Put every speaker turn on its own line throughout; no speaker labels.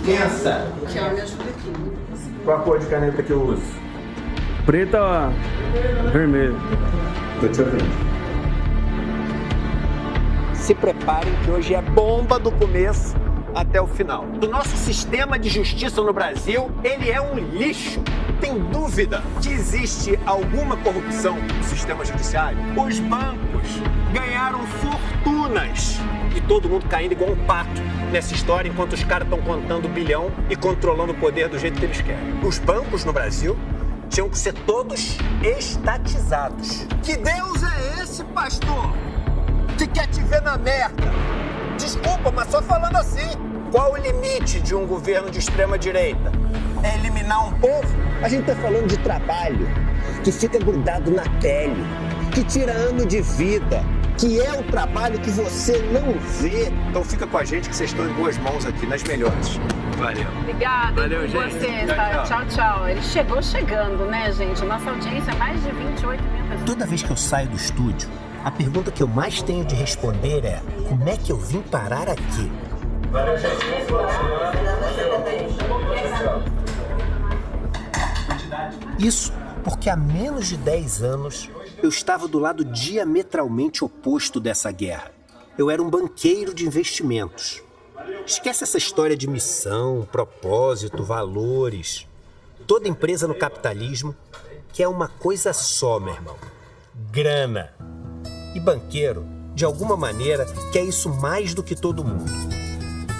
licença.
Tiago, me ajuda aqui.
Qual a cor de caneta que eu uso?
Preta ou vermelho?
Tô te ouvindo.
Se preparem que hoje é bomba do começo até o final. O nosso sistema de justiça no Brasil, ele é um lixo. Tem dúvida que existe alguma corrupção no sistema judiciário? Os bancos ganharam fortunas e todo mundo caindo igual um pato nessa história enquanto os caras estão contando bilhão e controlando o poder do jeito que eles querem. Os bancos no Brasil tinham que ser todos estatizados. Que Deus é esse, pastor? Que quer te ver na merda? Desculpa, mas só falando assim. Qual o limite de um governo de extrema-direita? É eliminar um povo? A gente tá falando de trabalho, que fica grudado na pele, que tira ano de vida, que é o trabalho que você não vê. Então fica com a gente que vocês estão em boas mãos aqui, nas melhores. Valeu.
Obrigada.
Valeu,
e
gente.
você, tá? Tchau, tchau. Ele chegou chegando, né, gente? Nossa audiência é mais de 28 mil pessoas.
Toda vez que eu saio do estúdio, a pergunta que eu mais tenho de responder é: como é que eu vim parar aqui? Isso porque há menos de 10 anos eu estava do lado diametralmente oposto dessa guerra. Eu era um banqueiro de investimentos. Esquece essa história de missão, propósito, valores. Toda empresa no capitalismo quer uma coisa só, meu irmão: grana. E banqueiro, de alguma maneira, quer isso mais do que todo mundo.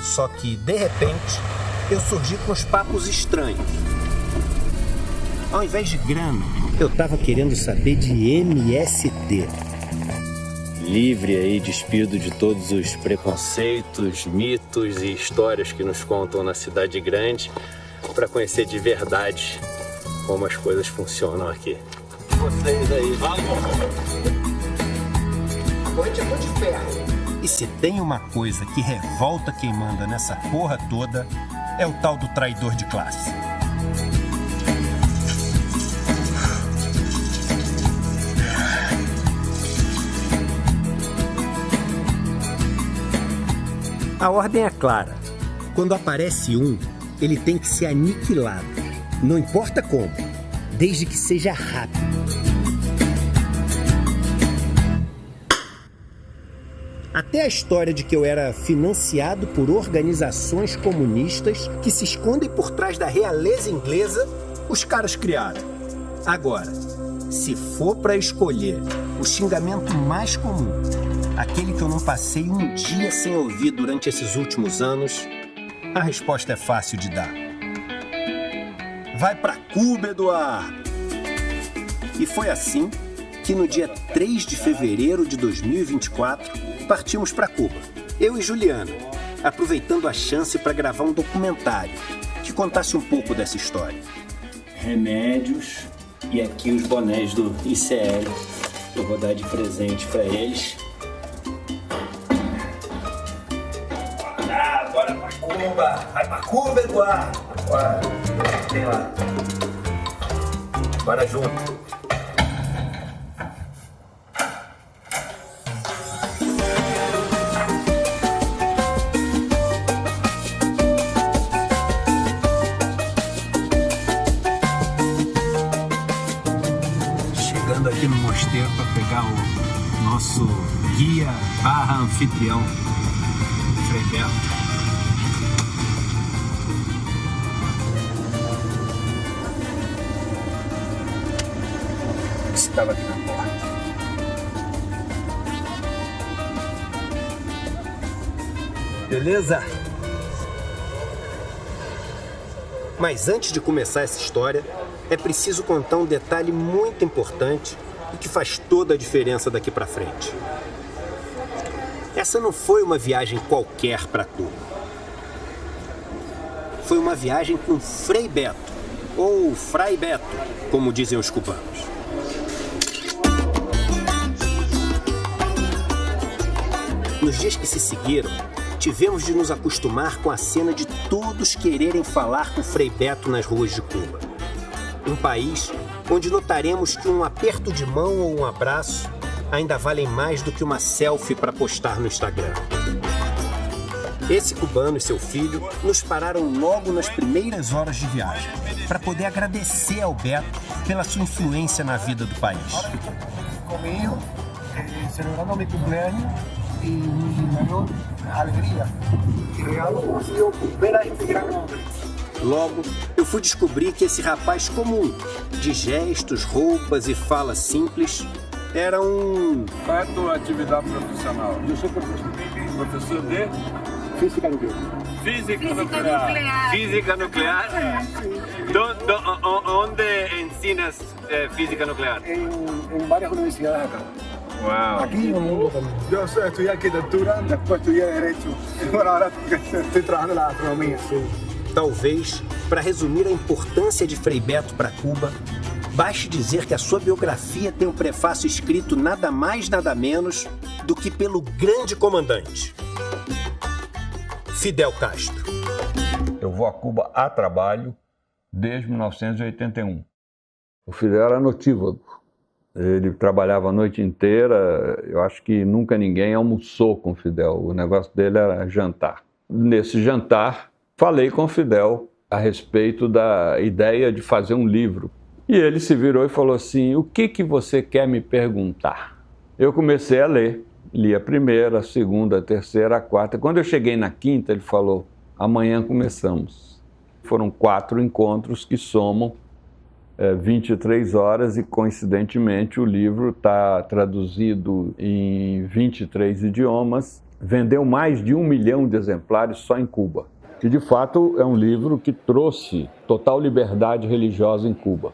Só que, de repente, eu surgi com uns papos estranhos. Ao invés de grana, eu tava querendo saber de MST.
Livre aí, despido de todos os preconceitos, mitos e histórias que nos contam na cidade grande, para conhecer de verdade como as coisas funcionam aqui. Vocês aí, vamos!
Noite é de ferro. E se tem uma coisa que revolta quem manda nessa porra toda, é o tal do traidor de classe. A ordem é clara. Quando aparece um, ele tem que ser aniquilado. Não importa como, desde que seja rápido. Até a história de que eu era financiado por organizações comunistas que se escondem por trás da realeza inglesa, os caras criaram. Agora, se for para escolher o xingamento mais comum, aquele que eu não passei um dia sem ouvir durante esses últimos anos, a resposta é fácil de dar. Vai pra Cuba, Eduardo! E foi assim que no dia 3 de fevereiro de 2024, partimos para Cuba, eu e Juliana, aproveitando a chance para gravar um documentário que contasse um pouco dessa história.
Remédios e aqui os bonés do ICL. Eu vou dar de presente para eles.
Bora pra Cuba! Vai pra Cuba, Eduardo! Bora! Tem lá. Bora junto! Chegando aqui no mosteiro para pegar o nosso guia / anfitrião, Frei Beto. Estava aqui na porta. Beleza? Mas antes de começar essa história, é preciso contar um detalhe muito importante e que faz toda a diferença daqui pra frente. Essa não foi uma viagem qualquer para Cuba. Foi uma viagem com Frei Beto, ou Fray Beto, como dizem os cubanos. Nos dias que se seguiram, tivemos de nos acostumar com a cena de todos quererem falar com Frei Beto nas ruas de Cuba. Um país onde notaremos que um aperto de mão ou um abraço ainda valem mais do que uma selfie para postar no Instagram. Esse cubano e seu filho nos pararam logo nas primeiras horas de viagem, para poder agradecer ao Beto pela sua influência na vida do país.
Comigo, celebrando meu cumpleaños e minha maior alegria e regalo foi ver a este grande homem.
Logo, eu fui descobrir que esse rapaz comum, de gestos, roupas e fala simples, era um...
Qual é a tua atividade profissional?
Eu sou professor.
Professor de
Física nuclear.
física nuclear.
Física nuclear? Onde ensinas física nuclear?
En varias universidades acá.
Uau!
Aquí en el mundo también. Yo estudié arquitectura, después estudié Derecho. Y bueno, ahora estoy trabajando en la astronomía. Sí.
Talvez, para resumir a importância de Frei Beto para Cuba, baste dizer que a sua biografia tem um prefácio escrito nada mais, nada menos do que pelo grande comandante, Fidel Castro.
Eu vou a Cuba a trabalho desde 1981.
O Fidel era notívago. Ele trabalhava a noite inteira. Eu acho que nunca ninguém almoçou com o Fidel. O negócio dele era jantar. Nesse jantar, falei com o Fidel a respeito da ideia de fazer um livro. E ele se virou e falou assim: o que você quer me perguntar? Eu comecei a ler. Li a primeira, a segunda, a terceira, a quarta. Quando eu cheguei na quinta, ele falou: amanhã começamos. Foram 4 encontros que somam 23 horas e, coincidentemente, o livro está traduzido em 23 idiomas. Vendeu mais de 1 milhão de exemplares só em Cuba. E, de fato, é um livro que trouxe total liberdade religiosa em Cuba.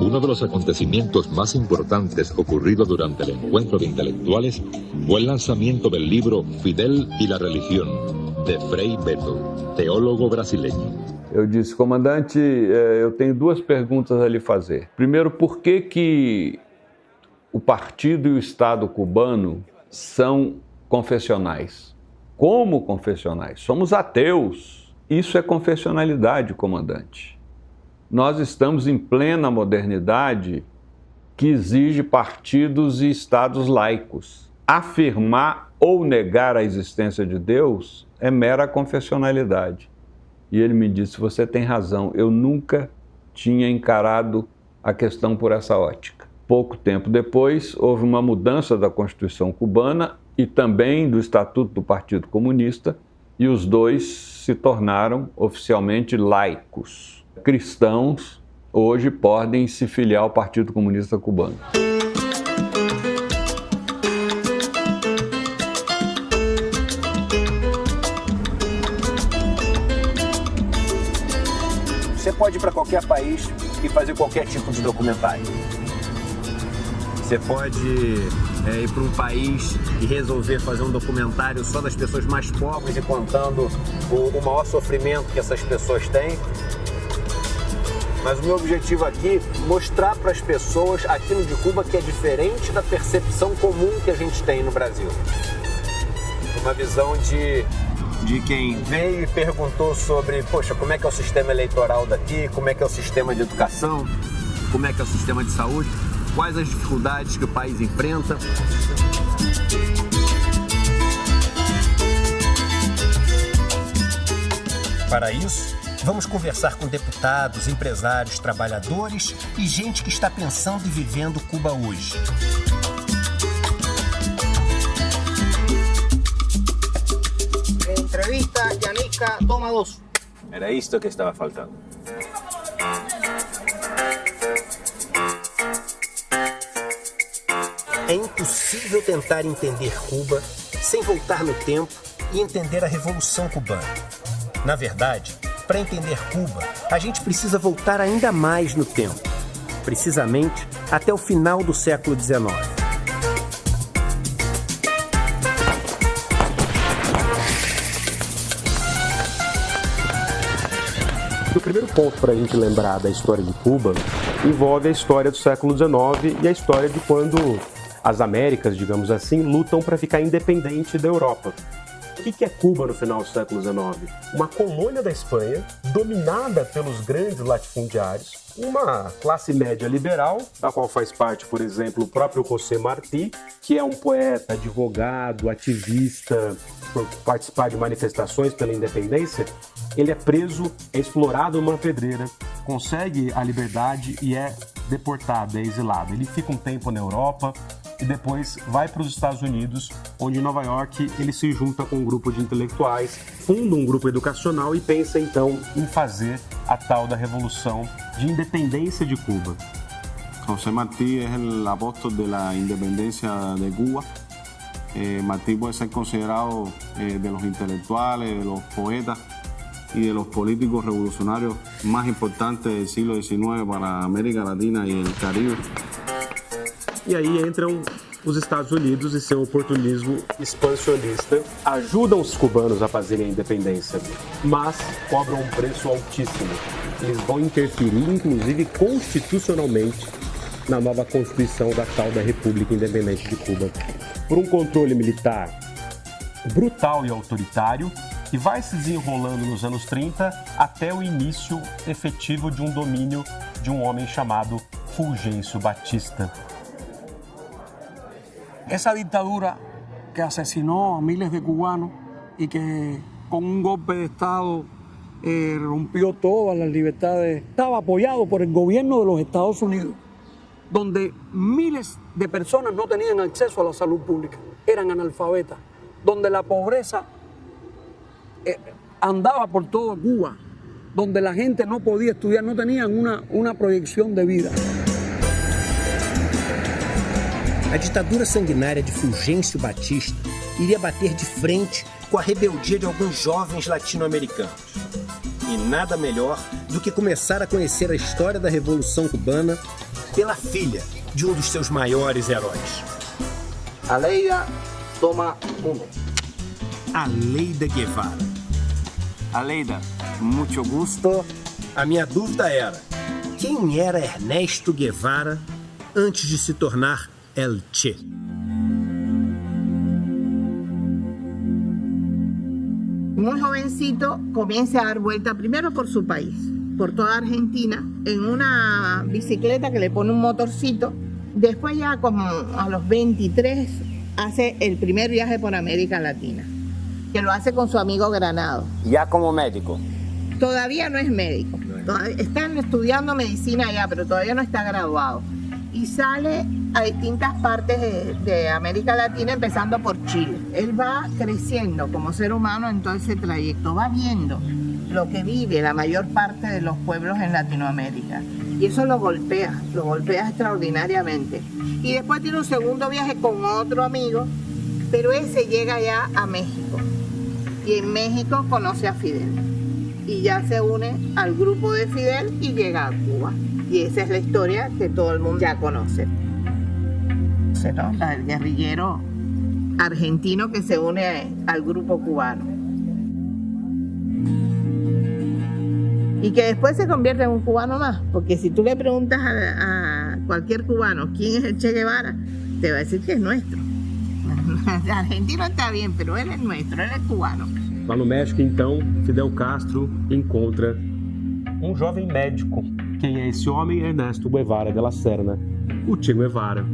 Uno de los acontecimientos más importantes ocurrido durante el encuentro de intelectuales fue el lanzamiento del libro Fidel y la religión, de Frei Beto, teólogo brasileño.
Eu disse: comandante, eu tenho 2 perguntas a lhe fazer. Primeiro, por que o partido e o Estado cubano são confessionais? Como confessionais? Somos ateus. Isso é confessionalidade, comandante. Nós estamos em plena modernidade que exige partidos e estados laicos. Afirmar ou negar a existência de Deus é mera confessionalidade. E ele me disse: você tem razão, eu nunca tinha encarado a questão por essa ótica. Pouco tempo depois, houve uma mudança da Constituição cubana e também do Estatuto do Partido Comunista, e os dois se tornaram oficialmente laicos. Cristãos hoje podem se filiar ao Partido Comunista Cubano.
Você pode ir para qualquer país e fazer qualquer tipo de documentário. Você pode ir para um país e resolver fazer um documentário só das pessoas mais pobres e contando o maior sofrimento que essas pessoas têm. Mas o meu objetivo aqui é mostrar para as pessoas aquilo de Cuba que é diferente da percepção comum que a gente tem no Brasil. Uma visão de quem veio e perguntou sobre, poxa, como é que é o sistema eleitoral daqui, como é que é o sistema de educação, como é que é o sistema de saúde, quais as dificuldades que o país enfrenta. Para isso, vamos conversar com deputados, empresários, trabalhadores e gente que está pensando e vivendo Cuba hoje.
Entrevista, Yanica, toma 2.
Era isto que estava faltando.
É impossível tentar entender Cuba sem voltar no tempo e entender a Revolução Cubana. Na verdade, para entender Cuba, a gente precisa voltar ainda mais no tempo, precisamente até o final do século XIX.
O primeiro ponto para a gente lembrar da história de Cuba envolve a história do século XIX e a história de quando as Américas, digamos assim, lutam para ficar independente da Europa. O que é Cuba no final do século XIX? Uma colônia da Espanha, dominada pelos grandes latifundiários, uma classe média liberal, da qual faz parte, por exemplo, o próprio José Martí, que é um poeta, advogado, ativista, por participar de manifestações pela independência. Ele é preso, é explorado numa pedreira, consegue a liberdade e é deportado, é exilado. Ele fica um tempo na Europa e depois vai para os Estados Unidos, onde em Nova York ele se junta com um grupo de intelectuais, funda um grupo educacional e pensa então em fazer a tal da Revolução de Independência de Cuba.
José Martí es el apóstol de la independencia de Cuba. Martí puede ser considerado de los intelectuales, de los poetas y de los políticos revolucionarios más importantes del siglo XIX para América Latina y el Caribe.
E aí entram os Estados Unidos e seu oportunismo expansionista ajudam os cubanos a fazerem a independência, mas cobram um preço altíssimo. Eles vão interferir, inclusive constitucionalmente, na nova Constituição da tal da República Independente de Cuba, por um controle militar brutal e autoritário que vai se desenrolando nos anos 30 até o início efetivo de um domínio de um homem chamado Fulgêncio Batista.
Esa dictadura que asesinó a miles de cubanos y que con un golpe de Estado rompió todas las libertades, estaba apoyado por el gobierno de los Estados Unidos, donde miles de personas no tenían acceso a la salud pública, eran analfabetas, donde la pobreza andaba por toda Cuba, donde la gente no podía estudiar, no tenían una proyección de vida.
A ditadura sanguinária de Fulgêncio Batista iria bater de frente com a rebeldia de alguns jovens latino-americanos. E nada melhor do que começar a conhecer a história da Revolução Cubana pela filha de um dos seus maiores heróis.
Aleida toma uno.
Aleida Guevara.
Aleida, muito gusto.
A minha dúvida era, quem era Ernesto Guevara antes de se tornar El Che?
Muy jovencito comienza a dar vuelta primero por su país, por toda Argentina, en una bicicleta que le pone un motorcito. Después ya como a los 23 hace el primer viaje por América Latina, que lo hace con su amigo Granado.
Ya como médico.
Todavía no es médico, están estudiando medicina allá, pero todavía no está graduado. Y sale a distintas partes de América Latina, empezando por Chile. Él va creciendo como ser humano en todo ese trayecto, va viendo lo que vive la mayor parte de los pueblos en Latinoamérica. Y eso lo golpea extraordinariamente. Y después tiene un segundo viaje con otro amigo, pero ese llega ya a México. Y en México conoce a Fidel. Y ya se une al grupo de Fidel y llega a Cuba. Y esa es la historia que todo el mundo ya conoce, ¿no? La del guerrillero argentino que se une al grupo cubano. Y que después se convierte en un cubano más, porque si tú le preguntas a cualquier cubano quién es el Che Guevara, te va a decir que es nuestro. El argentino está bien, pero él es nuestro, él es cubano.
Lá no México, então, Fidel Castro encontra um jovem médico. Quem é esse homem? Ernesto Guevara de la Serna, o Che Guevara.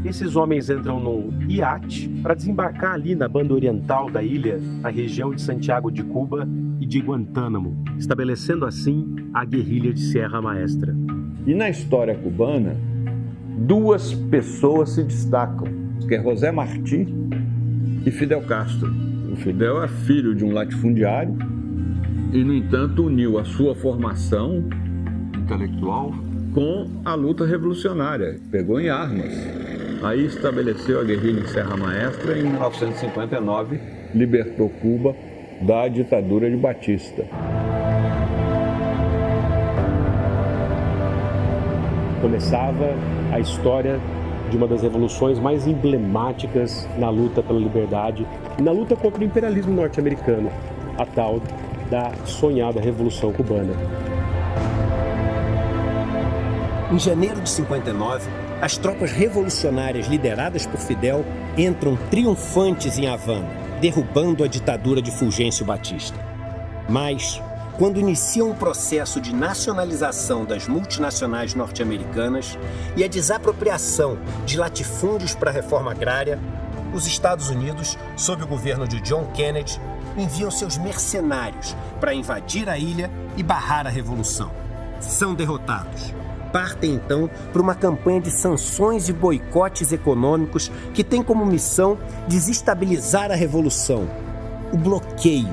Esses homens entram num iate para desembarcar ali na banda oriental da ilha, na região de Santiago de Cuba e de Guantánamo, estabelecendo assim a guerrilha de Sierra Maestra.
E na história cubana, duas pessoas se destacam, que é José Martí e Fidel Castro. O Fidel é filho de um latifundiário e, no entanto, uniu a sua formação intelectual com a luta revolucionária, pegou em armas. Aí estabeleceu a guerrilha em Serra Maestra e, em 1959, libertou Cuba da ditadura de Batista.
Começava a história de uma das revoluções mais emblemáticas na luta pela liberdade e na luta contra o imperialismo norte-americano, a tal da sonhada Revolução Cubana.
Em janeiro de 59, as tropas revolucionárias lideradas por Fidel entram triunfantes em Havana, derrubando a ditadura de Fulgêncio Batista. Mas quando inicia um processo de nacionalização das multinacionais norte-americanas e a desapropriação de latifúndios para a reforma agrária, os Estados Unidos, sob o governo de John Kennedy, enviam seus mercenários para invadir a ilha e barrar a revolução. São derrotados. Partem então para uma campanha de sanções e boicotes econômicos que tem como missão desestabilizar a revolução, o bloqueio.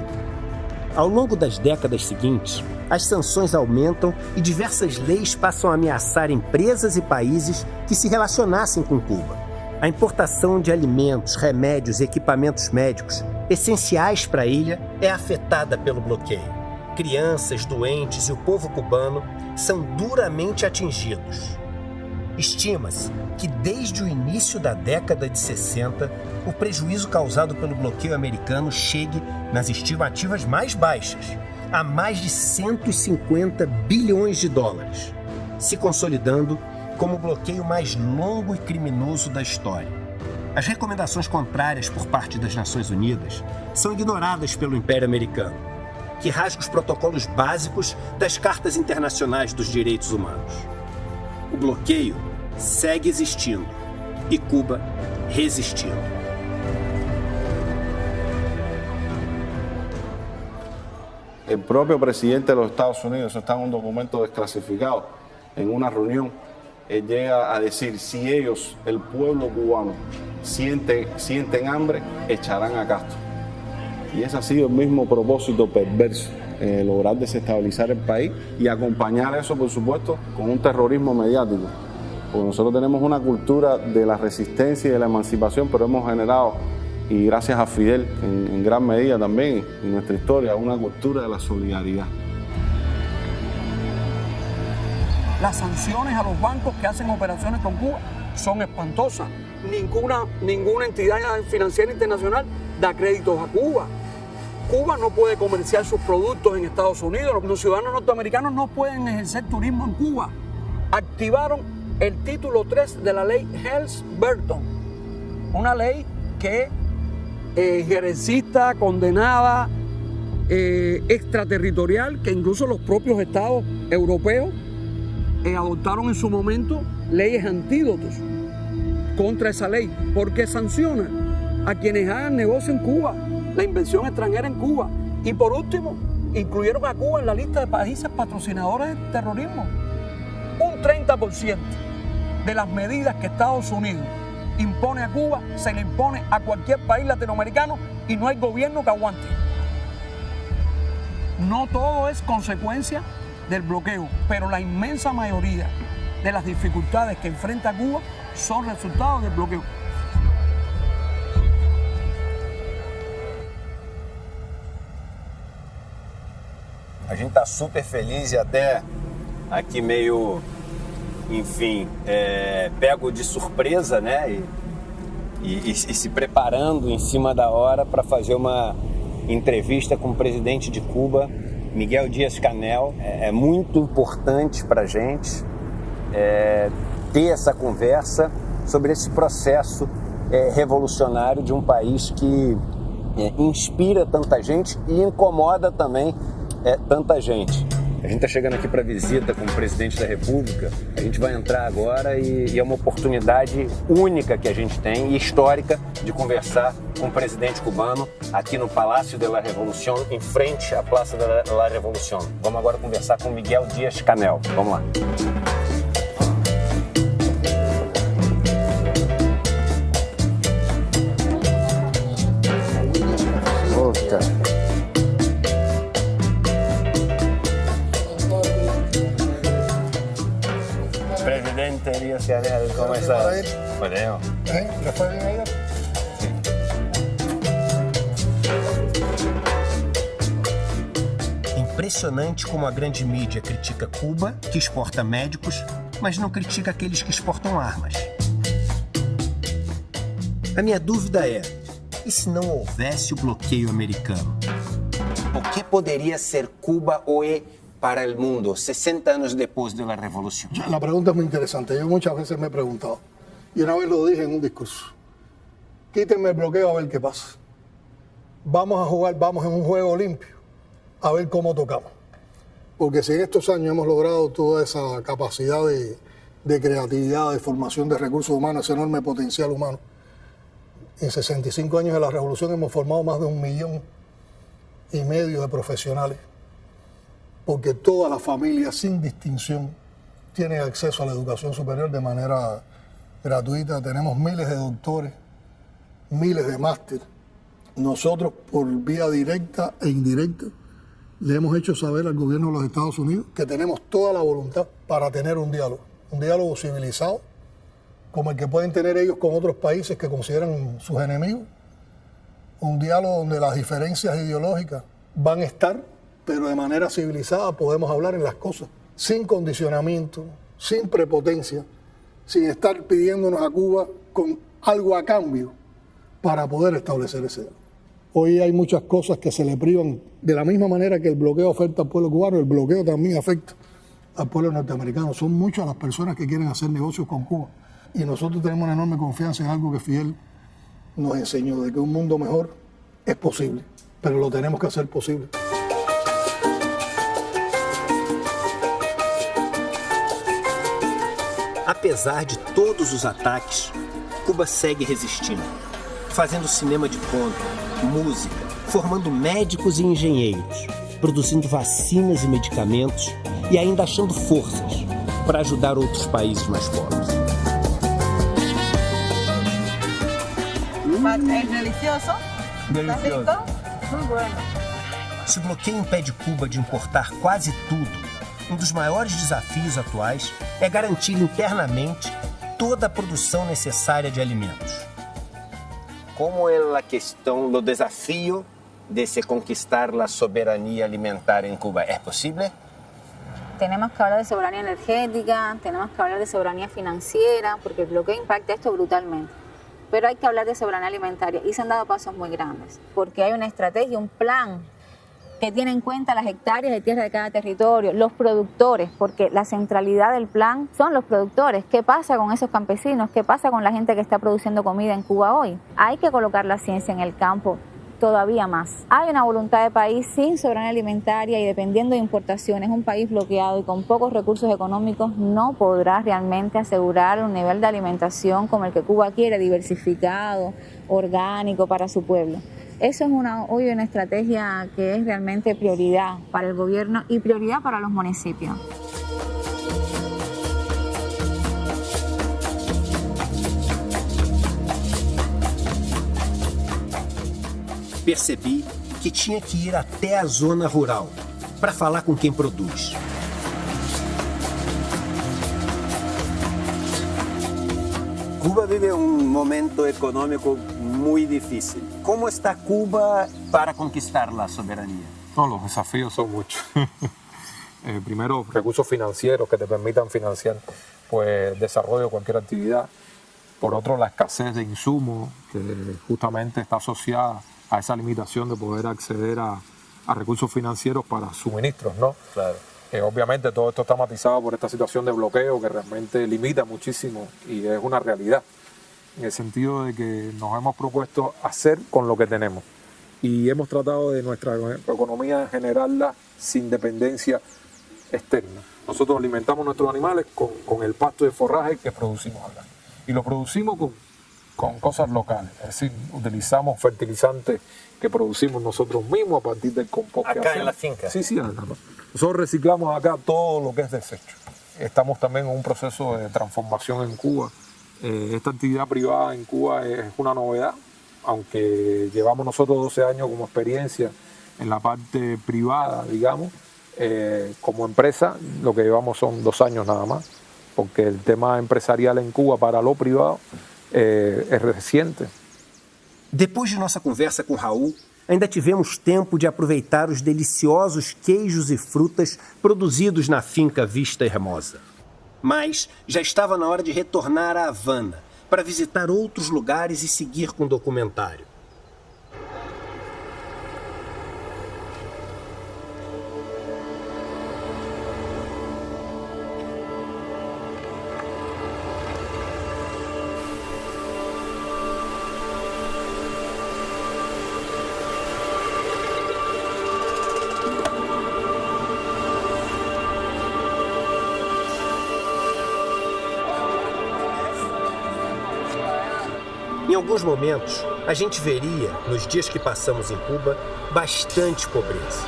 Ao longo das décadas seguintes, as sanções aumentam e diversas leis passam a ameaçar empresas e países que se relacionassem com Cuba. A importação de alimentos, remédios e equipamentos médicos essenciais para a ilha é afetada pelo bloqueio. Crianças, doentes e o povo cubano são duramente atingidos. Estima-se que desde o início da década de 60, o prejuízo causado pelo bloqueio americano chegue, nas estimativas mais baixas, a mais de 150 bilhões de dólares, se consolidando como o bloqueio mais longo e criminoso da história. As recomendações contrárias por parte das Nações Unidas são ignoradas pelo Império Americano, que rasga os protocolos básicos das Cartas Internacionais dos Direitos Humanos. O bloqueio segue existindo e Cuba resistindo.
El propio presidente de los Estados Unidos, eso está en un documento desclasificado, en una reunión, él llega a decir, si ellos, el pueblo cubano, sienten hambre, echarán a Castro. Y ese ha sido el mismo propósito perverso, lograr desestabilizar el país y acompañar eso, por supuesto, con un terrorismo mediático. Porque nosotros tenemos una cultura de la resistencia y de la emancipación, pero hemos generado, y gracias a Fidel en gran medida también en nuestra historia, una cultura de la solidaridad.
Las sanciones a los bancos que hacen operaciones con Cuba son espantosas. Ninguna entidad financiera internacional da créditos a Cuba. Cuba no puede comerciar sus productos en Estados Unidos. Los ciudadanos norteamericanos no pueden ejercer turismo en Cuba. Activaron el título 3 de la ley Helms-Burton, una ley que injerencista, condenada, extraterritorial, que incluso los propios estados europeos adoptaron en su momento leyes antídotos contra esa ley, porque sanciona a quienes hagan negocio en Cuba, la inversión extranjera en Cuba. Y por último, incluyeron a Cuba en la lista de países patrocinadores del terrorismo. Un 30% de las medidas que Estados Unidos impone a Cuba se le impone a cualquier país latinoamericano y no hay gobierno que aguante. No todo es consecuencia del bloqueo, pero la inmensa mayoría de las dificultades que enfrenta Cuba son resultados del bloqueo.
A gente está super feliz e até aqui meio, enfim, pego de surpresa, né? E se preparando em cima da hora para fazer uma entrevista com o presidente de Cuba, Miguel Díaz-Canel. É muito importante para a gente ter essa conversa sobre esse processo revolucionário de um país que inspira tanta gente e incomoda também tanta gente. A gente está chegando aqui para visita com o presidente da República. A gente vai entrar agora e é uma oportunidade única que a gente tem e histórica de conversar com o presidente cubano aqui no Palácio de la Revolución, em frente à Praça de la Revolución. Vamos agora conversar com Miguel Díaz-Canel. Vamos lá. Presidente Díaz-Canel, ¿cómo estás? Bueno.
¿Le fue bien ayer?
Impressionante como a grande mídia critica Cuba, que exporta médicos, mas não critica aqueles que exportam armas. A minha dúvida é, e se não houvesse o bloqueio americano? O que poderia ser Cuba hoje para el mundo, 60 años después de la revolución?
La pregunta es muy interesante. Yo muchas veces me he preguntado, y una vez lo dije en un discurso, quítenme el bloqueo a ver qué pasa. Vamos a jugar, vamos en un juego limpio, a ver cómo tocamos. Porque si en estos años hemos logrado toda esa capacidad de creatividad, de formación de recursos humanos, ese enorme potencial humano, en 65 años de la revolución hemos formado más de 1,5 millones de profesionales, porque toda la familia, sin distinción, tiene acceso a la educación superior de manera gratuita. Tenemos miles de doctores, miles de máster. Nosotros, por vía directa e indirecta, le hemos hecho saber al gobierno de los Estados Unidos que tenemos toda la voluntad para tener un diálogo civilizado, como el que pueden tener ellos con otros países que consideran sus enemigos, un diálogo donde las diferencias ideológicas van a estar, pero de manera civilizada podemos hablar en las cosas, sin condicionamiento, sin prepotencia, sin estar pidiéndonos a Cuba con algo a cambio para poder establecer ese diálogo. Hoy hay muchas cosas que se le privan, de la misma manera que el bloqueo afecta al pueblo cubano, el bloqueo también afecta al pueblo norteamericano. Son muchas las personas que quieren hacer negocios con Cuba y nosotros tenemos una enorme confianza en algo que Fidel nos enseñó, de que un mundo mejor es posible, pero lo tenemos que hacer posible.
Apesar de todos os ataques, Cuba segue resistindo, fazendo cinema de ponta, música, formando médicos e engenheiros, produzindo vacinas e medicamentos e ainda achando forças para ajudar outros países mais pobres.
¿Es delicioso? ¿Está rico? Muy bueno.
Se o bloqueio impede Cuba de importar quase tudo, um dos maiores desafios atuais é garantir internamente toda a produção necessária de alimentos. Como é a questão, o desafio de se conquistar a soberania alimentar em Cuba? É possível?
Tenemos que hablar de soberanía energética, tenemos que hablar de soberanía financiera, porque el bloqueo impacta esto brutalmente. Pero hay que hablar de soberanía alimentaria y se han dado pasos muy grandes, porque hay una estrategia, un plan que tiene en cuenta las hectáreas de tierra de cada territorio, los productores, porque la centralidad del plan son los productores. ¿Qué pasa con esos campesinos? ¿Qué pasa con la gente que está produciendo comida en Cuba hoy? Hay que colocar la ciencia en el campo todavía más. Hay una voluntad de país sin soberanía alimentaria y dependiendo de importaciones. Un país bloqueado y con pocos recursos económicos no podrá realmente asegurar un nivel de alimentación como el que Cuba quiere, diversificado, orgánico para su pueblo. Eso es hoy una estrategia que es realmente prioridad para el gobierno y prioridad para los municipios.
Percebi que tinha que ir até a zona rural para falar com quem produz. Cuba vive um momento econômico muito difícil. Como está Cuba para conquistar a soberania?
No, los desafíos son muchos. Primero, recursos financieros que te permitan financiar pues, desarrollo de cualquier actividad. Por otro, la escasez de insumos que justamente está asociada a esa limitación de poder acceder a recursos financieros para suministros, ¿no?
Claro.
Obviamente todo esto está matizado por esta situación de bloqueo que realmente limita muchísimo y es una realidad, en el sentido de que nos hemos propuesto hacer con lo que tenemos y hemos tratado de nuestra economía generarla sin dependencia externa. Nosotros alimentamos nuestros animales con el pasto de forraje que producimos acá y lo producimos con cosas locales, es decir, utilizamos fertilizantes que producimos nosotros mismos a partir del compost que
hacemos. ¿Acá en la finca?
Sí, acá. Nosotros reciclamos acá todo lo que es desecho. Estamos también en un proceso de transformación en Cuba. Esta actividad privada en Cuba es una novedad, aunque llevamos nosotros 12 años como experiencia en la parte privada, digamos. Como empresa lo que llevamos son 2 años nada más, porque el tema empresarial en Cuba para lo privado es reciente.
Depois de nossa conversa com Raul, ainda tivemos tempo de aproveitar os deliciosos queijos e frutas produzidos na finca Vista Hermosa. Mas já estava na hora de retornar a Havana para visitar outros lugares e seguir com o documentário. Em alguns momentos, a gente veria, nos dias que passamos em Cuba, bastante pobreza.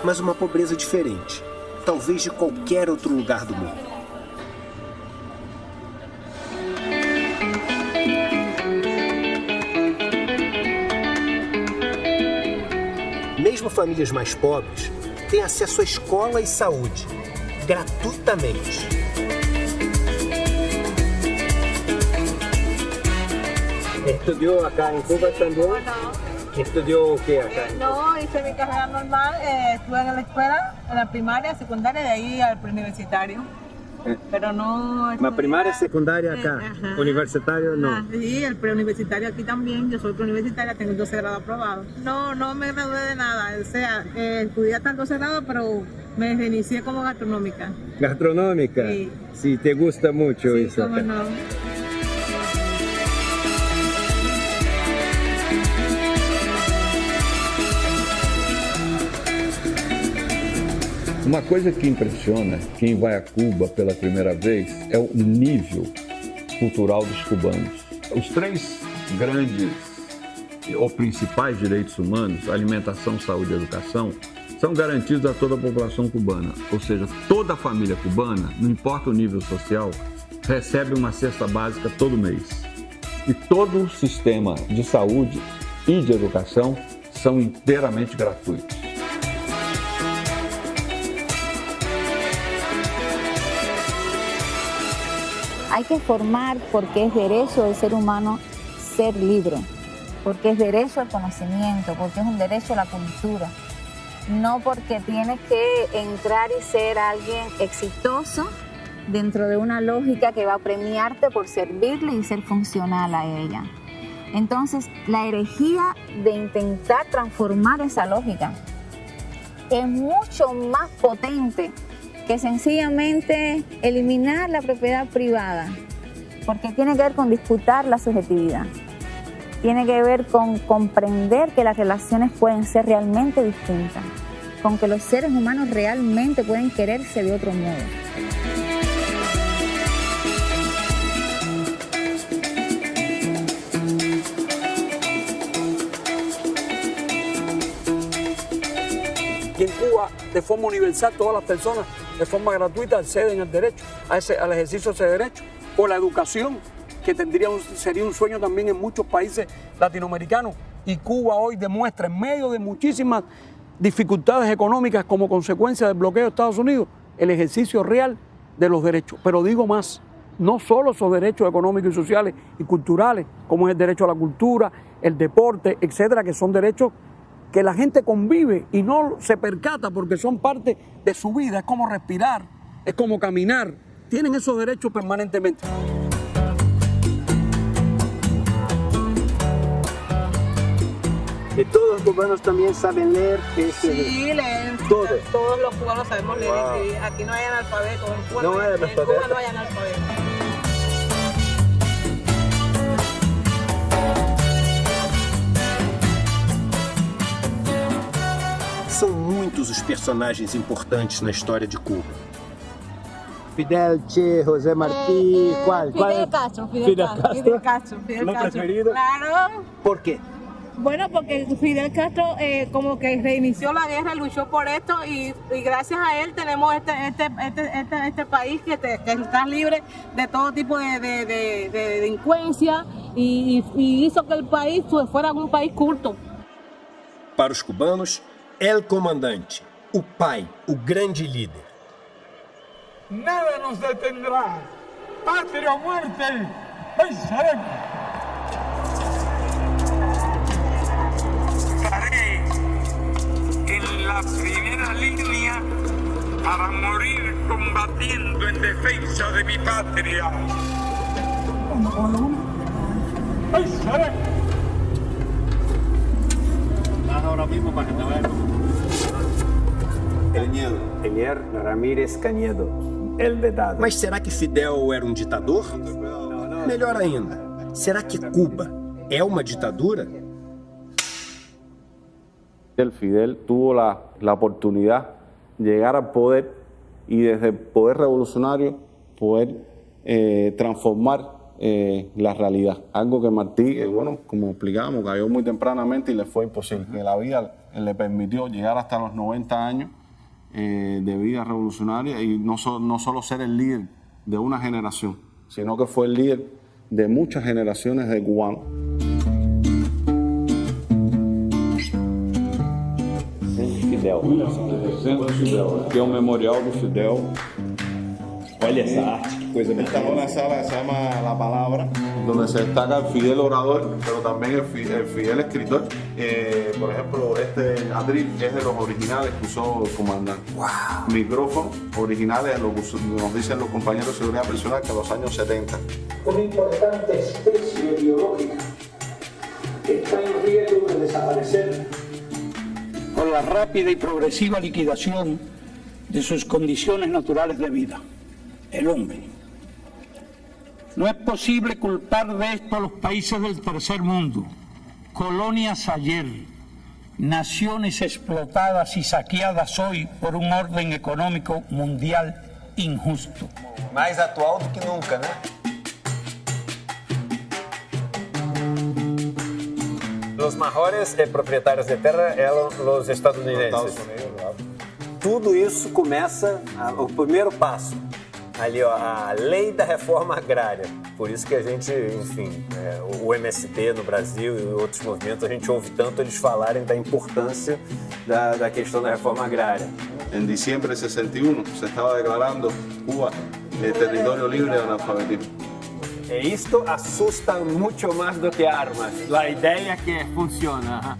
Mas uma pobreza diferente, talvez de qualquer outro lugar do mundo. Mesmo famílias mais pobres têm acesso à escola e saúde, gratuitamente.
¿Estudió acá en Cuba también?
No.
¿Estudió qué acá?
No, hice mi carrera normal, estuve en la escuela, en la primaria, secundaria, de ahí al preuniversitario. Pero no...
¿La primaria, secundaria acá?
Ajá.
¿Universitario no?
Sí, el preuniversitario aquí también. Yo soy preuniversitaria, tengo el 12 grado aprobado. No me gradué de nada. O sea, estudié hasta el 12 grado, pero me reinicié como gastronómica.
¿Gastronómica?
Sí.
Sí, te gusta mucho
Sí,
eso.
cómo no.
Uma coisa que impressiona quem vai a Cuba pela primeira vez é o nível cultural dos cubanos. Os três grandes ou principais direitos humanos, alimentação, saúde e educação, são garantidos a toda a população cubana. Ou seja, toda a família cubana, não importa o nível social, recebe uma cesta básica todo mês. E todo o sistema de saúde e de educação são inteiramente gratuitos.
Hay que formar porque es derecho del ser humano ser libre, porque es derecho al conocimiento, porque es un derecho a la cultura, no porque tienes que entrar y ser alguien exitoso dentro de una lógica que va a premiarte por servirle y ser funcional a ella. Entonces, la herejía de intentar transformar esa lógica es mucho más potente que sencillamente eliminar la propiedad privada, porque tiene que ver con disputar la subjetividad, tiene que ver con comprender que las relaciones pueden ser realmente distintas, con que los seres humanos realmente pueden quererse de otro modo.
Y en Cuba, de forma universal, todas las personas, de forma gratuita, acceden al derecho, al ejercicio de ese derecho. O la educación, que sería un sueño también en muchos países latinoamericanos. Y Cuba hoy demuestra, en medio de muchísimas dificultades económicas como consecuencia del bloqueo de Estados Unidos, el ejercicio real de los derechos. Pero digo más, no solo esos derechos económicos y sociales y culturales, como es el derecho a la cultura, el deporte, etcétera, que son derechos que la gente convive y no se percata porque son parte de su vida. Es como respirar, es como caminar. Tienen esos derechos permanentemente.
¿Y todos los cubanos también saben leer?
Sí, leen. Todos los cubanos sabemos leer y escribir. Aquí no hay analfabetos. En Cuba no hay analfabetos.
São muitos os personagens importantes na história de Cuba.
Fidel, Che, José Martí, ¿cuál?
Fidel Castro. Fidel Castro.
¿Lo preferido?
Claro.
¿Por qué?
Bueno, porque Fidel Castro como que reinició la guerra, luchó por esto y gracias a él tenemos este país que está libre de todo tipo de delincuencia y hizo que el país fuera un país culto.
Para os cubanos, El Comandante, o pai, o grande líder.
Nada nos detendrá. Patria o muerte, ahí seremos.
Estaré en la primera línea para morir combatiendo en defensa de mi patria.
Ahí seremos.
Ahora mismo para que te vean. Elier Ramírez Cañedo, el vetado.
Mas será que Fidel era um ditador? Melhor ainda, será que Cuba é uma ditadura?
Fidel tuvo la oportunidad de llegar al poder y desde el poder revolucionario poder transformar la realidad. Algo que Martí, bueno, como explicábamos, cayó muy tempranamente y le fue imposible. Que la vida le permitió llegar hasta los 90 años de vida revolucionaria y no solo ser el líder de una generación, sino que fue el líder de muchas generaciones de cubanos.
Fidel. Centro Fidel. Aqui é um memorial do Fidel. Olha essa arte, que coisa bonita.
Esta es una sala que se llama La Palabra, donde se destaca el Fidel orador, pero también el Fidel escritor. Por ejemplo, este atril es de los originales que usó el comandante. Wow. Micrófonos originales, nos dicen los compañeros de seguridad personal que a los años 70.
Una importante especie biológica que está en riesgo de desaparecer por la rápida y progresiva liquidación de sus condiciones naturales de vida, el hombre. No es posible culpar de esto a los países del tercer mundo, colonias ayer, naciones explotadas y saqueadas hoy por un orden económico mundial injusto.
Mais atual do que nunca, né? Los mejores propietarios de terra eram os estadunidenses. Tudo isso começa, o primeiro passo, ali ó, a lei da reforma agrária. Por isso que a gente, enfim, o MST no Brasil e outros movimentos, a gente ouve tanto eles falarem da importância da questão da reforma agrária.
En diciembre de 61 se estaba declarando Cuba territorio libre de analfabetismo.
E isto assusta muito mais do que armas. A ideia é que funciona.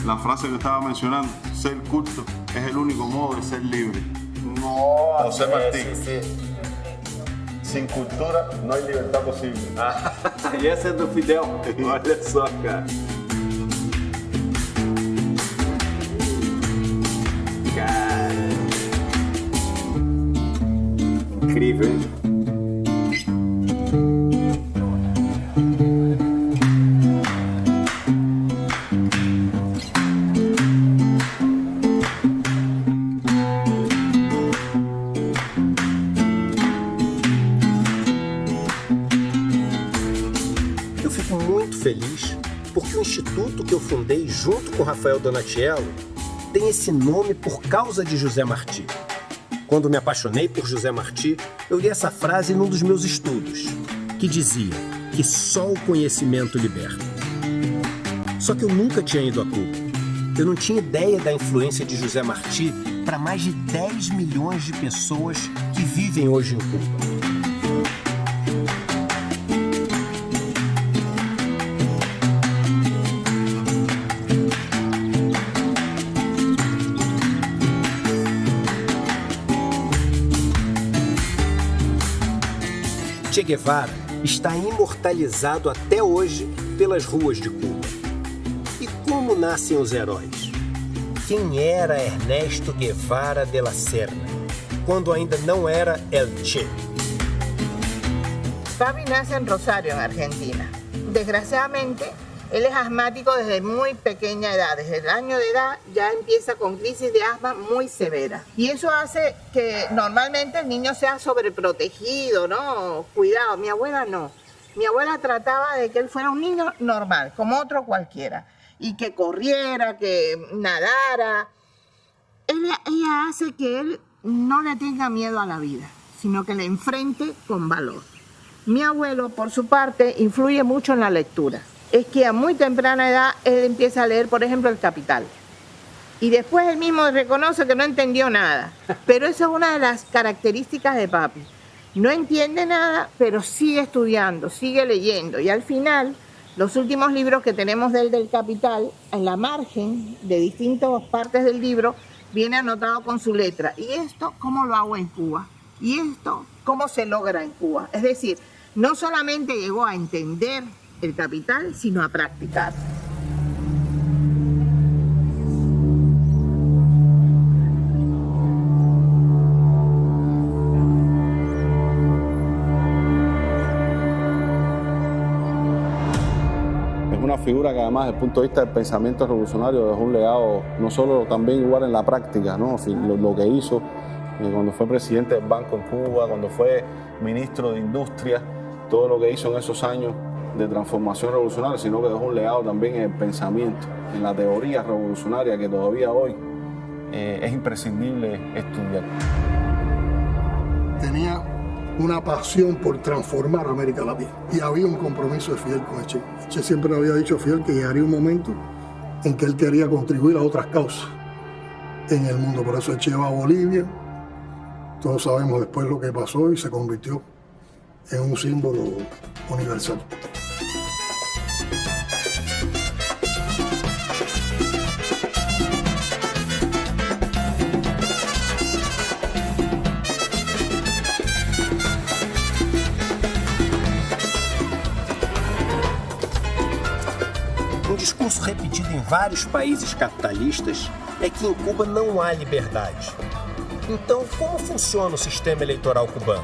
La frase que estaba mencionando, ser culto es el único modo de ser libre.
Nossa,
José Martí.
sí.
Sin cultura no hay libertad posible.
E essa é do Fidel. Olha só, cara. Cara. Incrível, hein?
Feliz porque o instituto que eu fundei junto com Rafael Donatiello tem esse nome por causa de José Martí. Quando me apaixonei por José Martí, eu li essa frase num dos meus estudos, que dizia que só o conhecimento liberta. Só que eu nunca tinha ido a Cuba. Eu não tinha ideia da influência de José Martí para mais de 10 milhões de pessoas que vivem hoje em Cuba. Che Guevara está imortalizado até hoje pelas ruas de Cuba. E como nascem os heróis? Quem era Ernesto Guevara de la Serna, quando ainda não era El Che?
Fabi nace en Rosario, en Argentina. Desgraciadamente, él es asmático desde muy pequeña edad. Desde el año de edad ya empieza con crisis de asma muy severa. Y eso hace que normalmente el niño sea sobreprotegido, ¿no? Cuidado. Mi abuela no. Mi abuela trataba de que él fuera un niño normal, como otro cualquiera. Y que corriera, que nadara. Ella hace que él no le tenga miedo a la vida, sino que le enfrente con valor. Mi abuelo, por su parte, influye mucho en la lectura. Es que a muy temprana edad él empieza a leer, por ejemplo, El Capital. Y después él mismo reconoce que no entendió nada. Pero esa es una de las características de papi. No entiende nada, pero sigue estudiando, sigue leyendo. Y al final, los últimos libros que tenemos de él del Capital, en la margen de distintas partes del libro, viene anotado con su letra. Y esto, ¿cómo lo hago en Cuba? Y esto, ¿cómo se logra en Cuba? Es decir, no solamente llegó a entender El Capital, sino a practicar.
Es una figura que además desde el punto de vista del pensamiento revolucionario dejó un legado no solo también igual en la práctica, ¿no? Lo que hizo cuando fue presidente del Banco en Cuba, cuando fue ministro de Industria, todo lo que hizo en esos años de transformación revolucionaria, sino que dejó un legado también en el pensamiento, en la teoría revolucionaria que todavía hoy es imprescindible estudiar.
Tenía una pasión por transformar América Latina y había un compromiso de Fidel con el Che. El Che siempre le había dicho a Fidel que llegaría un momento en que él quería contribuir a otras causas en el mundo. Por eso el Che va a Bolivia. Todos sabemos después lo que pasó y se convirtió en un símbolo universal.
Um discurso repetido em vários países capitalistas é que em Cuba não há liberdade. Então, como funciona o sistema eleitoral cubano?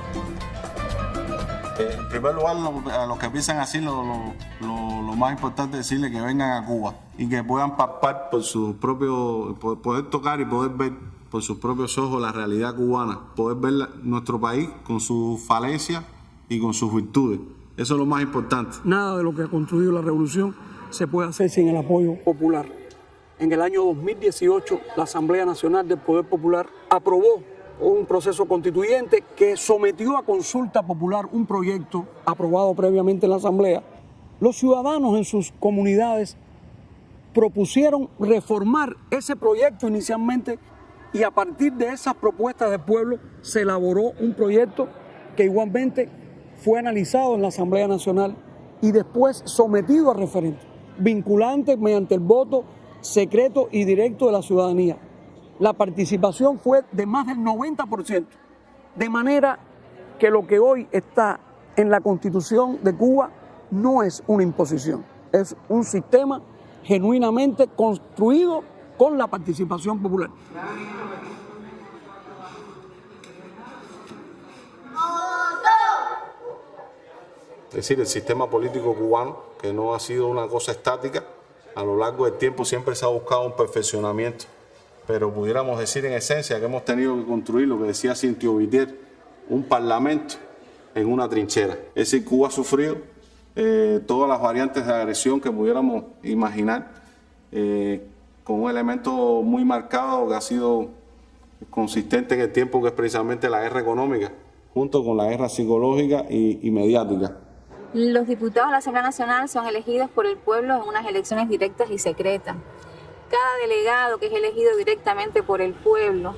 En primer lugar, a los que piensan así, lo más importante es decirles que vengan a Cuba y que puedan palpar por sus propios, poder tocar y poder ver por sus propios ojos la realidad cubana, poder ver nuestro país con sus falencias y con sus virtudes. Eso es lo más importante.
Nada de lo que ha construido la revolución se puede hacer sin el apoyo popular. En el año 2018, la Asamblea Nacional del Poder Popular aprobó un proceso constituyente que sometió a consulta popular un proyecto aprobado previamente en la Asamblea. Los ciudadanos en sus comunidades propusieron reformar ese proyecto inicialmente y a partir de esas propuestas del pueblo se elaboró un proyecto que igualmente fue analizado en la Asamblea Nacional y después sometido a referéndum, vinculante mediante el voto secreto y directo de la ciudadanía. La participación fue de más del 90%, de manera que lo que hoy está en la Constitución de Cuba no es una imposición, es un sistema genuinamente construido con la participación popular.
Es decir, el sistema político cubano, que no ha sido una cosa estática, a lo largo del tiempo siempre se ha buscado un perfeccionamiento, pero pudiéramos decir en esencia que hemos tenido que construir, lo que decía Cintio Vitier, un parlamento en una trinchera. Es decir, Cuba ha sufrido todas las variantes de agresión que pudiéramos imaginar, con un elemento muy marcado que ha sido consistente en el tiempo, que es precisamente la guerra económica, junto con la guerra psicológica y mediática.
Los diputados de la Asamblea Nacional son elegidos por el pueblo en unas elecciones directas y secretas. Cada delegado que es elegido directamente por el pueblo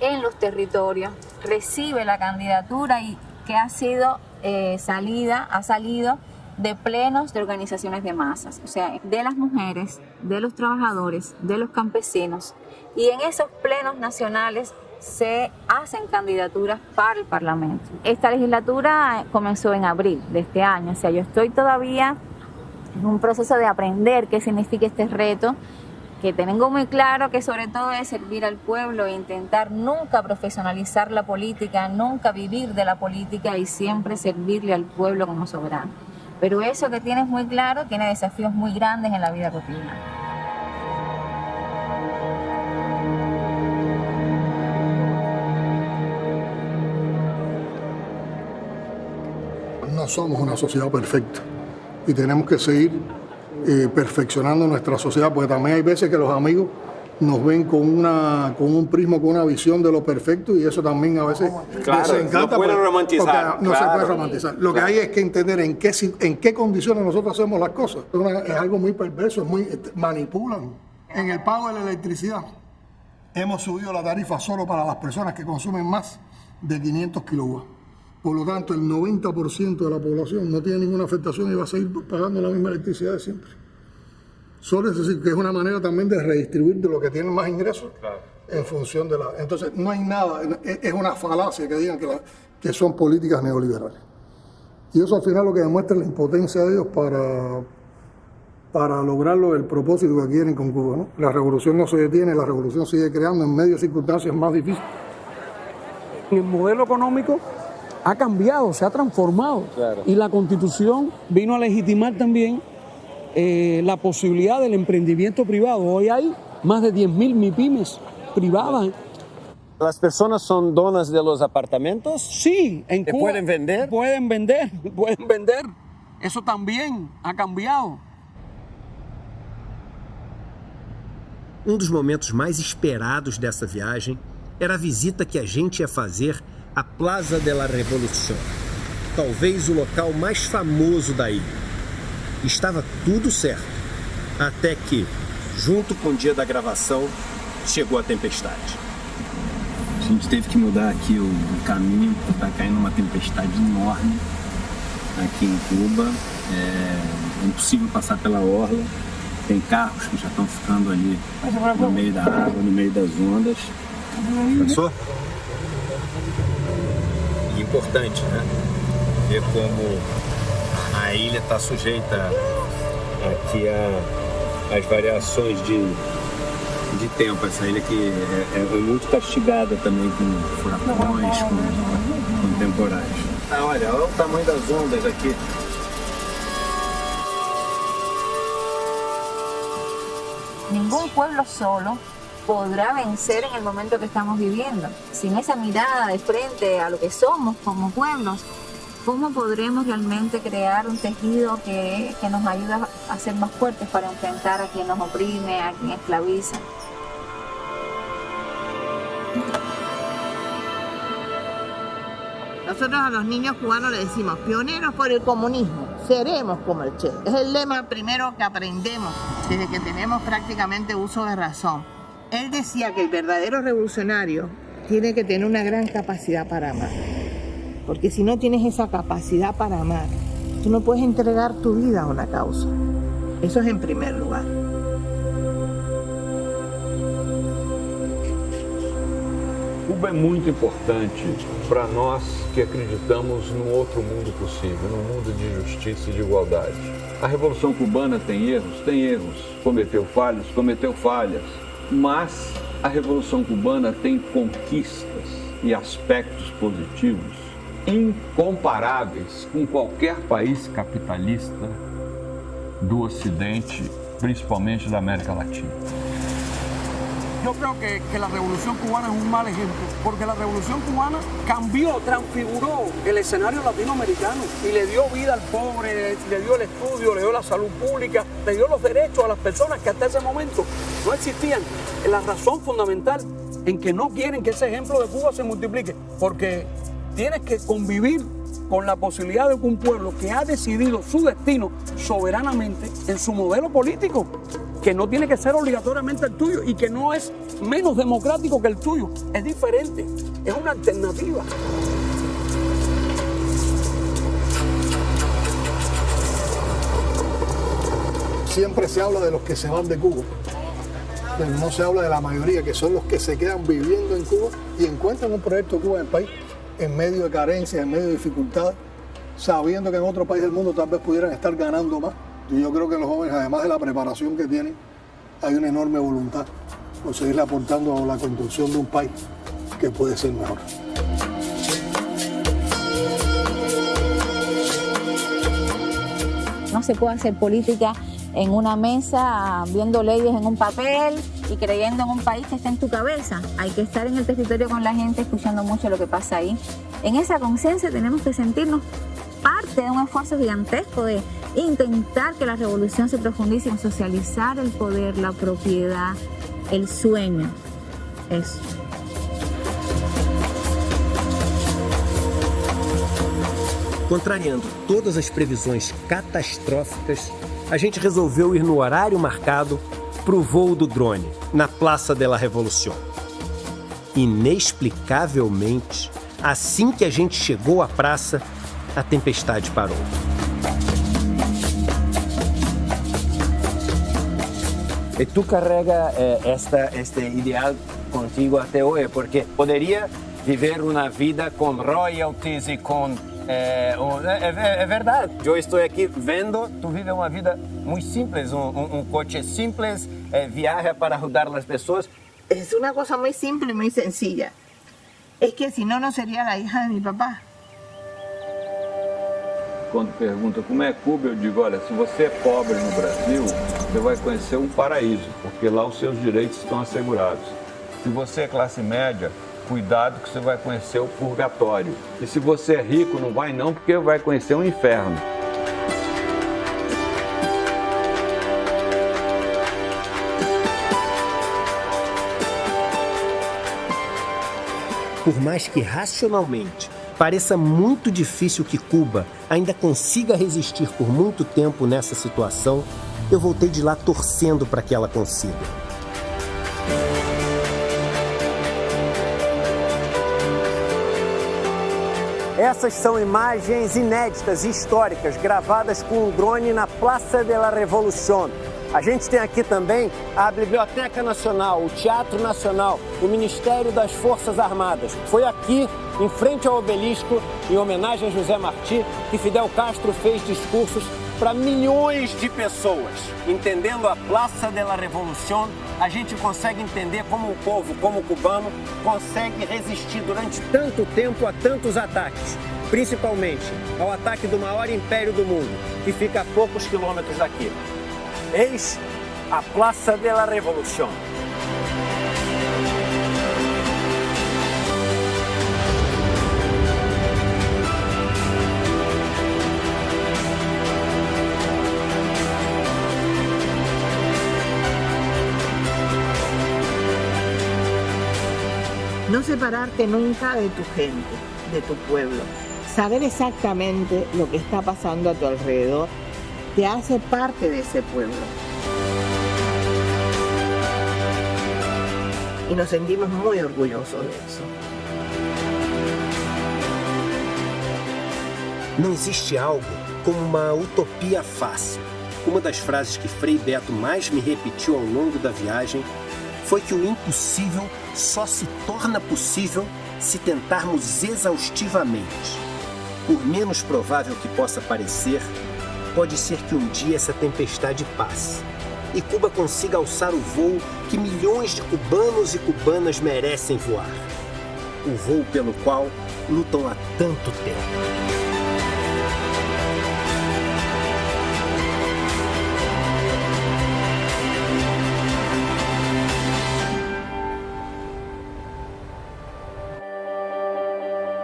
en los territorios recibe la candidatura y que ha sido ha salido de plenos de organizaciones de masas, o sea, de las mujeres, de los trabajadores, de los campesinos, y en esos plenos nacionales se hacen candidaturas para el Parlamento. Esta legislatura comenzó en abril de este año, o sea, yo estoy todavía en un proceso de aprender qué significa este reto, que tengo muy claro que sobre todo es servir al pueblo e intentar nunca profesionalizar la política, nunca vivir de la política y siempre servirle al pueblo como soberano. Pero eso que tienes muy claro tiene desafíos muy grandes en la vida cotidiana.
No somos una sociedad perfecta y tenemos que seguir perfeccionando nuestra sociedad, porque también hay veces que los amigos nos ven con un prisma, con una visión de lo perfecto, y eso también a veces
claro,
les encanta.
No pueden romantizar.
No se puede romantizar. Lo que hay es que entender en qué condiciones nosotros hacemos las cosas. Es algo muy perverso, manipulan. En el pago de la electricidad hemos subido la tarifa solo para las personas que consumen más de 500 kilowatts. Por lo tanto, el 90% de la población no tiene ninguna afectación y va a seguir pagando la misma electricidad de siempre. Solo es decir, que es una manera también de redistribuir de lo que tienen más ingresos, claro, en función de la... Entonces, no hay nada, es una falacia que digan que son políticas neoliberales. Y eso al final lo que demuestra es la impotencia de ellos para lograr el propósito que quieren con Cuba, ¿no? La revolución no se detiene, la revolución sigue creando en medio de circunstancias más difíciles.
El modelo económico ha cambiado, se ha transformado, claro, y la Constitución vino a legitimar también la posibilidad del emprendimiento privado. Hoy hay más de 10.000 MIPYMES privadas.
¿Las personas son donas de los apartamentos?
Sí, en Cuba.
¿Pueden vender?
Pueden vender, pueden vender. Eso también ha cambiado.
Um dos momentos mais esperados dessa viagem era a visita que a gente ia fazer à Plaza de la Revolución, talvez o local mais famoso da ilha. Estava tudo certo, até que, junto com o dia da gravação, chegou a tempestade.
A gente teve que mudar aqui o caminho, porque está caindo uma tempestade enorme aqui em Cuba. É impossível passar pela orla. Tem carros que já estão ficando ali no meio da água, no meio das ondas.
Passou? Importante, né? Ver como a ilha está sujeita aqui às variações de tempo. Essa ilha que é muito castigada também com furacões, com temporais. Olha o tamanho das ondas aqui.
Ningún pueblo solo podrá vencer en el momento que estamos viviendo. Sin esa mirada de frente a lo que somos como pueblos, ¿cómo podremos realmente crear un tejido que nos ayude a ser más fuertes para enfrentar a quien nos oprime, a quien esclaviza?
Nosotros a los niños cubanos les decimos, pioneros por el comunismo, seremos como el Che. Es el lema primero que aprendemos desde que tenemos prácticamente uso de razón. Él decía que el verdadero revolucionario tiene que tener una gran capacidad para amar. Porque si no tienes esa capacidad para amar, tú no puedes entregar tu vida a una causa. Eso es en primer lugar.
Cuba é muito importante para nós que acreditamos num outro mundo possível, num mundo de justiça e de igualdade. A Revolução Cubana tem erros, cometeu falhas, mas a Revolução Cubana tem conquistas e aspectos positivos incomparáveis com qualquer país capitalista do Ocidente, principalmente da América Latina.
Yo creo que la Revolución Cubana es un mal ejemplo, porque la Revolución Cubana cambió, transfiguró el escenario latinoamericano y le dio vida al pobre, le dio el estudio, le dio la salud pública, le dio los derechos a las personas que hasta ese momento no existían. La razón fundamental en que no quieren que ese ejemplo de Cuba se multiplique, porque tienes que convivir con la posibilidad de que un pueblo que ha decidido su destino soberanamente en su modelo político, que no tiene que ser obligatoriamente el tuyo y que no es menos democrático que el tuyo, es diferente, es una alternativa.
Siempre se habla de los que se van de Cuba, pero no se habla de la mayoría, que son los que se quedan viviendo en Cuba y encuentran un proyecto de Cuba en el país en medio de carencias, en medio de dificultades, sabiendo que en otro país del mundo tal vez pudieran estar ganando más. Y yo creo que los jóvenes, además de la preparación que tienen, hay una enorme voluntad por seguirle aportando a la construcción de un país que puede ser mejor.
No se puede hacer política en una mesa, viendo leyes en un papel y creyendo en un país que está en tu cabeza. Hay que estar en el territorio con la gente, escuchando mucho lo que pasa ahí. En esa conciencia tenemos que sentirnos parte de un esfuerzo gigantesco de intentar que la revolución se profundice en socializar el poder, la propiedad, el sueño. Eso.
Contrariando todas as previsões catastróficas, a gente resolveu ir no horário marcado para o voo do drone, na Plaza de la Revolución. Inexplicavelmente, assim que a gente chegou à praça, a tempestade parou.
E tu carrega este ideal contigo até hoje, porque poderia viver uma vida com royalties e com... É verdade, eu estou aqui vendo, tu vive uma vida muito simples, um coche simples, viaja para ajudar as pessoas.
Es una cosa muy simple y muy sencilla. Es que si no, no sería la hija de mi papá.
Quando pergunta como é Cuba, eu digo, olha, se você é pobre no Brasil, você vai conhecer um paraíso, porque lá os seus direitos estão assegurados. Se você é classe média, cuidado que você vai conhecer o purgatório. E se você é rico, não vai não, porque vai conhecer o inferno.
Por mais que racionalmente pareça muito difícil que Cuba ainda consiga resistir por muito tempo nessa situação, eu voltei de lá torcendo para que ela consiga. Essas são imagens inéditas e históricas gravadas com um drone na Praça de la Revolución. A gente tem aqui também a Biblioteca Nacional, o Teatro Nacional, o Ministério das Forças Armadas. Foi aqui, em frente ao obelisco, em homenagem a José Martí, que Fidel Castro fez discursos para milhões de pessoas. Entendendo a Praça de la Revolución, a gente consegue entender como o povo, como o cubano, consegue resistir durante tanto tempo a tantos ataques. Principalmente ao ataque do maior império do mundo, que fica a poucos quilômetros daqui. Eis a Praça de la Revolución.
No separarte nunca de tu gente, de tu pueblo. Saber exactamente lo que está pasando a tu alrededor te hace parte de ese pueblo. Y nos sentimos muy orgullosos de eso.
Não existe algo como uma utopia fácil. Uma das frases que Frei Beto mais me repetiu ao longo da viagem foi que o impossível só se torna possível se tentarmos exaustivamente. Por menos provável que possa parecer, pode ser que um dia essa tempestade passe e Cuba consiga alçar o voo que milhões de cubanos e cubanas merecem voar. O voo pelo qual lutam há tanto tempo.